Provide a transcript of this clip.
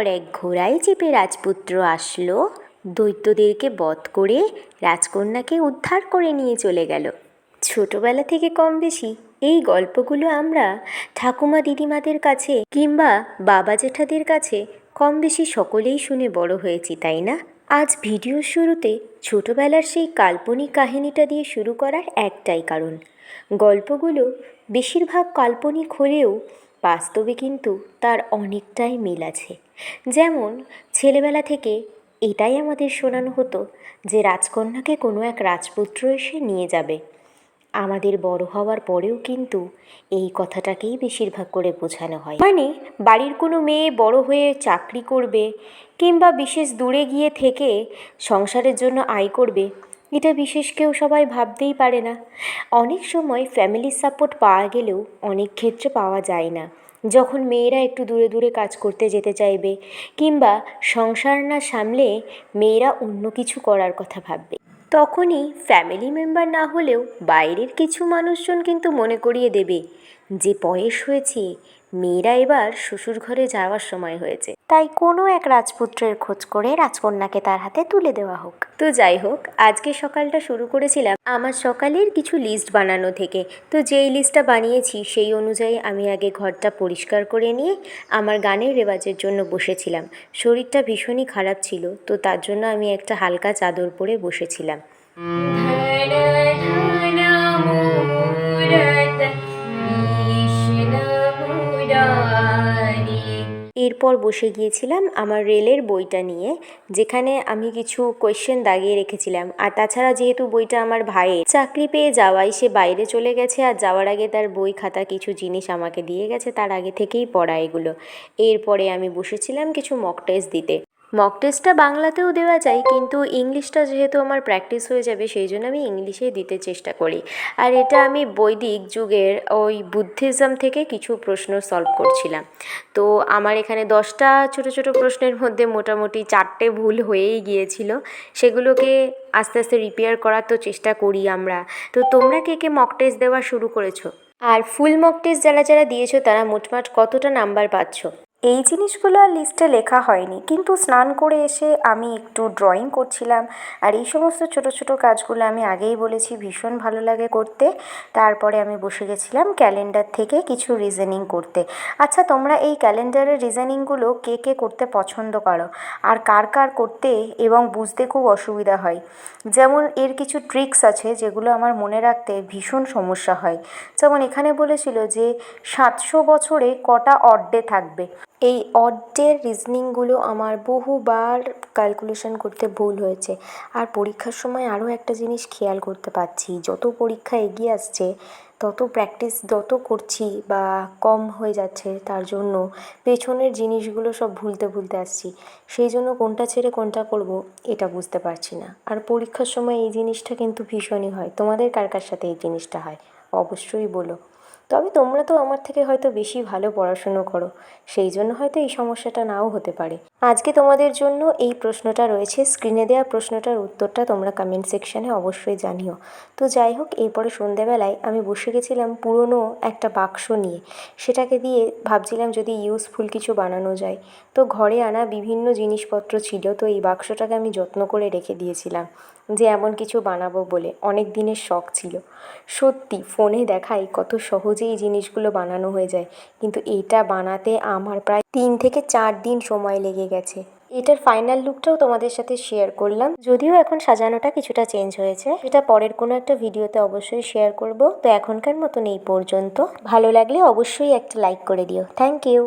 পর এক ঘোড়ায় চেপে রাজপুত্র আসলো, দৈত্যদেরকে বধ করে রাজকন্যাকে উদ্ধার করে নিয়ে চলে গেল। ছোটবেলা থেকে কম বেশি এই গল্পগুলো আমরা ঠাকুমা দিদিমাদের কাছে কিংবা বাবা জেঠাদের কাছে কম বেশি সকলেই শুনে বড় হয়েছি, তাই না? আজ ভিডিওর শুরুতে ছোটবেলার সেই কাল্পনিক কাহিনীটা দিয়ে শুরু করার একটাই কারণ, গল্পগুলো বেশিরভাগ কাল্পনিক হলেও বাস্তবে কিন্তু তার অনেকটাই মিল আছে। যেমন ছেলেবেলা থেকে এটাই আমাদের শোনানো হতো যে রাজকন্যাকে কোনো এক রাজপুত্র এসে নিয়ে যাবে। আমাদের বড় হওয়ার পরেও কিন্তু এই কথাটাকেই বেশিরভাগ করে বোঝানো হয়, মানে বাড়ির কোনো মেয়ে বড় হয়ে চাকরি করবে কিংবা বিশেষ দূরে গিয়ে থেকে সংসারের জন্য আয় করবে, এটা বিশেষ কেউ সবাই ভাবতেই পারে না। অনেক সময় ফ্যামিলির সাপোর্ট পাওয়া গেলেও অনেক ক্ষেত্রে পাওয়া যায় না। যখন মেয়েরা একটু দূরে দূরে কাজ করতে যেতে চাইবে কিংবা সংসার না সামলে মেয়েরা অন্য কিছু করার কথা ভাববে, তখনই ফ্যামিলি মেম্বার না হলেও বাইরের কিছু মানুষজন কিন্তু মনে করিয়ে দেবে যে বয়স হয়েছে, মেয়েরা এবার শ্বশুর ঘরে যাওয়ার সময় হয়েছে, তাই কোনো এক রাজপুত্রের খোঁজ করে রাজকন্যাকে তার হাতে তুলে দেওয়া হোক। তো যাই হোক, আজকে সকালটা শুরু করেছিলাম আমার সকালের কিছু লিস্ট বানানো থেকে। তো যেই লিস্টটা বানিয়েছি সেই অনুযায়ী আমি আগে ঘরটা পরিষ্কার করে নিয়ে আমার গানের রেওয়াজের জন্য বসেছিলাম। শরীরটা ভীষণই খারাপ ছিল, তো তার জন্য আমি একটা হালকা চাদর পরে বসেছিলাম। এরপর বসে গিয়েছিলাম আমার রেলের বইটা নিয়ে, যেখানে আমি কিছু কোয়েশ্চেন দাগিয়ে রেখেছিলাম। আর তাছাড়া যেহেতু বইটা আমার ভাইয়ের, চাকরি পেয়ে যাওয়ায় সে বাইরে চলে গেছে আর যাওয়ার আগে তার বই খাতা কিছু জিনিস আমাকে দিয়ে গেছে, তার আগে থেকেই পড়া এগুলো। এরপরে আমি বসেছিলাম কিছু মক টেস্ট দিতে। মক টেস্টটা বাংলাতেও দেওয়া যায়, কিন্তু ইংলিশটা যেহেতু আমার প্র্যাকটিস হয়ে যাবে সেই জন্য আমি ইংলিশেই দিতে চেষ্টা করি। আর এটা আমি বৈদিক যুগের ওই বুদ্ধিজম থেকে কিছু প্রশ্ন সলভ করছিলাম। তো আমার এখানে 10টা ছোটো ছোটো প্রশ্নের মধ্যে মোটামুটি 4টে ভুল হয়েই গিয়েছিল। সেগুলোকে আস্তে আস্তে রিপেয়ার করার তো চেষ্টা করি আমরা। তো তোমরা কে কে মক টেস্ট দেওয়া শুরু করেছো? আর ফুল মক টেস্ট যারা যারা দিয়েছো তারা মোটমাট কতটা নাম্বার পাচ্ছ? এই জিনিসগুলো আর লিস্টে লেখা হয়নি, কিন্তু স্নান করে এসে আমি একটু ড্রয়িং করছিলাম। আর এই সমস্ত ছোট ছোট কাজগুলো আমি আগেই বলেছি ভীষণ ভালো লাগে করতে। তারপরে আমি বসে গেছিলাম ক্যালেন্ডার থেকে কিছু রিজনিং করতে। আচ্ছা, তোমরা এই ক্যালেন্ডারের রিজনিংগুলো কে কে করতে পছন্দ করো আর কার কার করতে এবং বুঝতে খুব অসুবিধা হয়? যেমন এর কিছু ট্রিক্স আছে যেগুলো আমার মনে রাখতে ভীষণ সমস্যা হয়। যেমন এখানে বলেছিল যে 700 বছরে কটা অড ডে থাকবে। এই অড ডের রিজনিংগুলো আমার বহুবার ক্যালকুলেশন করতে ভুল হয়েছে। আর পরীক্ষার সময় আরও একটা জিনিস খেয়াল করতে পারছি, যত পরীক্ষা এগিয়ে আসছে তত প্র্যাকটিস যত করছি বা কম হয়ে যাচ্ছে, তার জন্য পেছনের জিনিসগুলো সব ভুলতে ভুলতে আসছি। সেই জন্য কোনটা ছেড়ে কোনটা করব এটা বুঝতে পারছি না। আর পরীক্ষার সময় এই জিনিসটা কিন্তু ভীষণই হয়। তোমাদের কার কার সাথে এই জিনিসটা হয় অবশ্যই বলো। তবে তোমরা তো আমার থেকে হয়তো বেশি ভালো পড়াশুনো করো, সেই জন্য হয়তো এই সমস্যাটা নাও হতে পারে। আজকে তোমাদের জন্য এই প্রশ্নটা রয়েছে, স্ক্রিনে দেওয়া প্রশ্নটার উত্তরটা তোমরা কমেন্ট সেকশানে অবশ্যই জানিও। তো যাই হোক, এরপরে সন্ধেবেলায় আমি বসে গেছিলাম পুরনো একটা বাক্স নিয়ে। সেটাকে দিয়ে ভাবছিলাম যদি ইউজফুল কিছু বানানো যায়। তো ঘরে আনা বিভিন্ন জিনিসপত্র ছিল, তো এই বাক্সটাকে আমি যত্ন করে রেখে দিয়েছিলাম যে এমন কিছু বানাবো বলে, অনেক দিনের শখ ছিল। সত্যি ফোনে দেখায় কত সহজেই জিনিসগুলো বানানো হয়ে যায়, কিন্তু এইটা বানাতে আমার প্রায় 3 থেকে 4 দিন সময় লেগে গেছে। এটার ফাইনাল লুকটাও তোমাদের সাথে শেয়ার করলাম, যদিও এখন সাজানোটা কিছুটা চেঞ্জ হয়েছে। এটা পরের কোনো একটা ভিডিওতে অবশ্যই শেয়ার করব। তো এখনকার মতন এই পর্যন্ত। ভালো লাগলে অবশ্যই একটা লাইক করে দিও। Thank you.